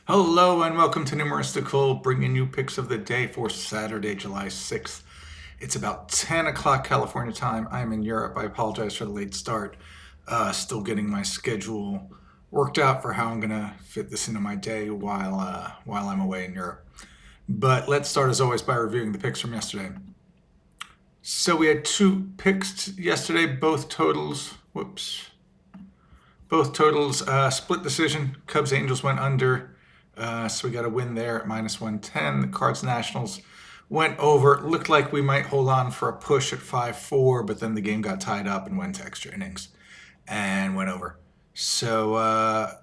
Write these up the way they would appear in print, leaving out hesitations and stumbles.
Hello and welcome to Numeristical, bringing you picks of the day for Saturday, July 6th. It's about 10 o'clock California time. I'm in Europe. I apologize for the late start. Still getting my schedule worked out for how I'm going to fit this into my day while I'm away in Europe. But let's start as always by reviewing the picks from yesterday. So we had two picks yesterday, both totals. Both totals split decision. Cubs Angels went under. So we got a win there at minus 110. The Cards Nationals went over. It looked like we might hold on for a push at 5-4, but then the game got tied up and went to extra innings and went over. So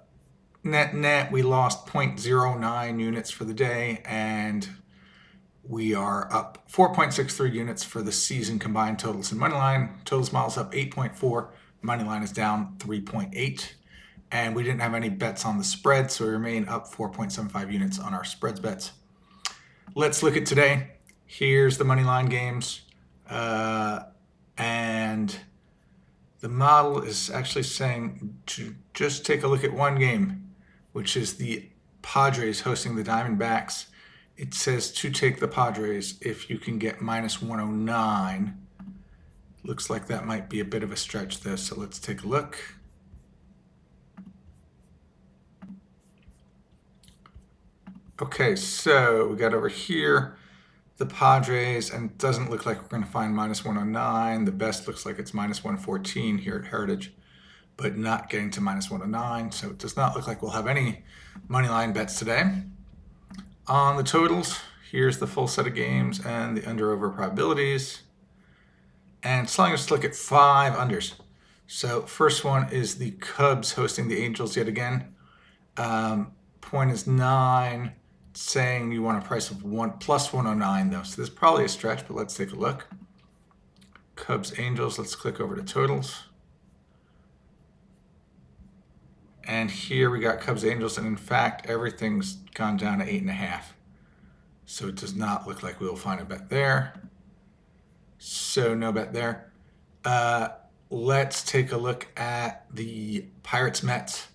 net, we lost 0.09 units for the day, and we are up 4.63 units for the season combined totals and moneyline. Totals miles up 8.4. Moneyline is down 3.8. And we didn't have any bets on the spread, so we remain up 4.75 units on our spreads bets. Let's look at today. Here's the money line games. And the model is actually saying to just take a look at one game, which is the Padres hosting the Diamondbacks. It says to take the Padres if you can get minus 109. Looks like that might be a bit of a stretch though, so let's take a look. Okay, so we got over here the Padres, and it doesn't look like we're going to find minus 109. The best looks like it's minus 114 here at Heritage, but not getting to minus 109. So it does not look like we'll have any money line bets today. On the totals, here's the full set of games and the under-over probabilities. And it's telling us to look at 5 unders. So first one is the Cubs hosting the Angels yet again. Point is 9. Saying you want a price of plus 109 though, so this is probably a stretch, but let's take a look. Cubs Angels, let's click over to totals, and here we got Cubs Angels, and in fact everything's gone down to 8.5, so it does not look like we will find a bet there, so no bet there. Let's take a look at the Pirates Mets.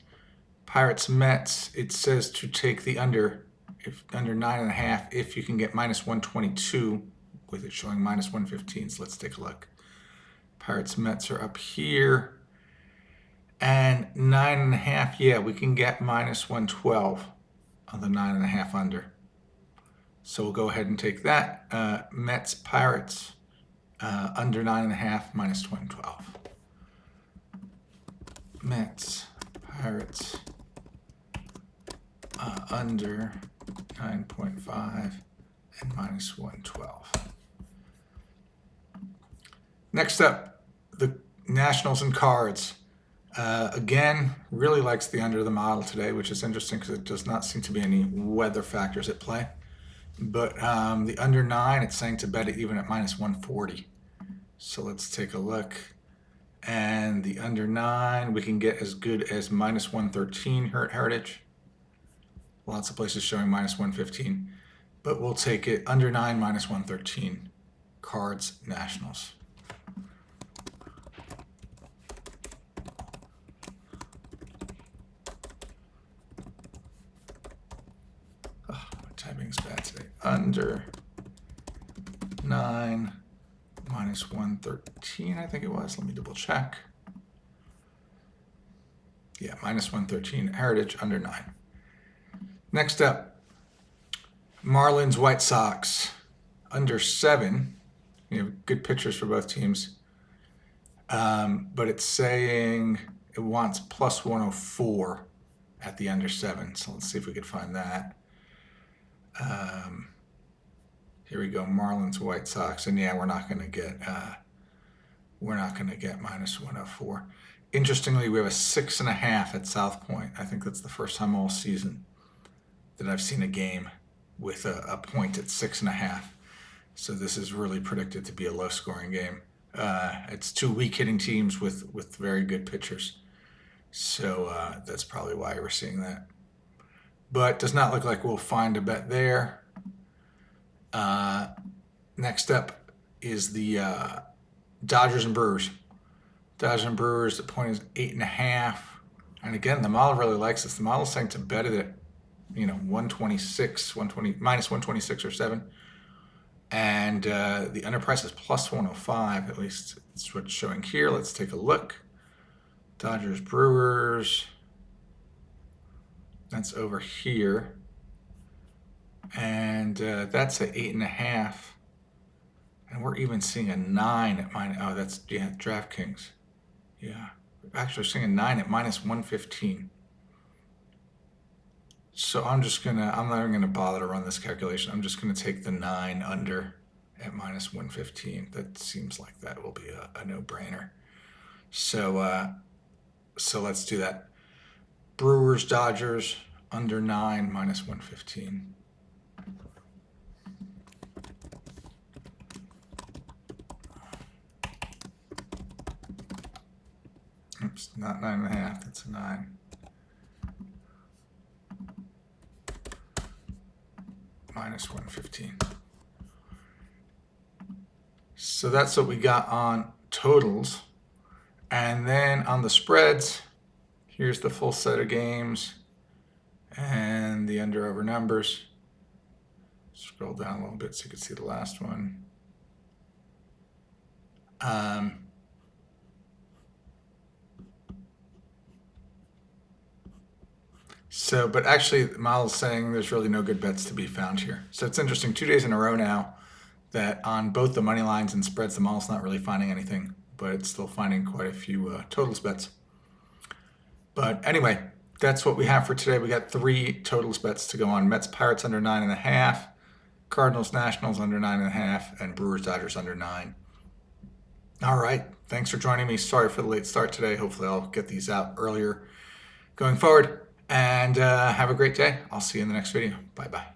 It says to take the under 9.5 if you can get minus 122, with it showing minus 115. So let's take a look. Pirates Mets are up here, and 9.5. Yeah, we can get minus 112 on the 9.5 under. So we'll go ahead and take that. Mets Pirates under 9.5 minus 112. Mets Pirates under 9.5 and minus 112. Next up, the Nationals and Cards. Again, really likes the under the model today, which is interesting because it does not seem to be any weather factors at play. But the under 9, it's saying to bet it even at minus 140. So let's take a look. And the under 9, we can get as good as minus 113 here at Heritage. Lots of places showing minus 115, but we'll take it under 9 minus 113. Cards Nationals. Oh, my typing's bad today. Under 9 minus 113, I think it was. Let me double check. Yeah, minus 113. Heritage under 9. Next up, Marlins White Sox under 7. You know, good pitchers for both teams. But it's saying it wants plus 104 at the under 7. So let's see if we could find that. Here we go, Marlins White Sox, and yeah, we're not going to get minus 104. Interestingly, we have a 6.5 at South Point. I think that's the first time all season that I've seen a game with a point at 6.5. So this is really predicted to be a low-scoring game. It's two weak-hitting teams with very good pitchers. So that's probably why we're seeing that. But does not look like we'll find a bet there. Next up is the Dodgers and Brewers. Dodgers and Brewers, the point is 8.5. And again, the model really likes this. The model is saying to bet it 126, 120, minus 126 or 7. And the under price is plus 105, at least it's what's showing here. Let's take a look. Dodgers, Brewers. That's over here. And that's at 8.5. And we're even seeing a 9 at mine. Oh, that's, yeah, DraftKings. Yeah. Actually, we're seeing a 9 at minus 115. So I'm not even gonna bother to run this calculation. I'm just gonna take the 9 under at minus 115. That seems like that will be a no-brainer. So let's do that. Brewers, Dodgers, under 9, minus 115. Oops, not 9.5, that's a 9. Minus 115. So that's what we got on totals. And then on the spreads, here's the full set of games and the under-over numbers. Scroll down a little bit so you can see the last one. But actually, the model's saying there's really no good bets to be found here. So it's interesting, 2 days in a row now that on both the money lines and spreads, the model's not really finding anything, but it's still finding quite a few totals bets. But anyway, that's what we have for today. We got 3 totals bets to go on. Mets, Pirates under 9.5, Cardinals, Nationals under 9.5, and Brewers, Dodgers under 9. All right, thanks for joining me. Sorry for the late start today. Hopefully I'll get these out earlier going forward. And have a great day. I'll see you in the next video. Bye-bye.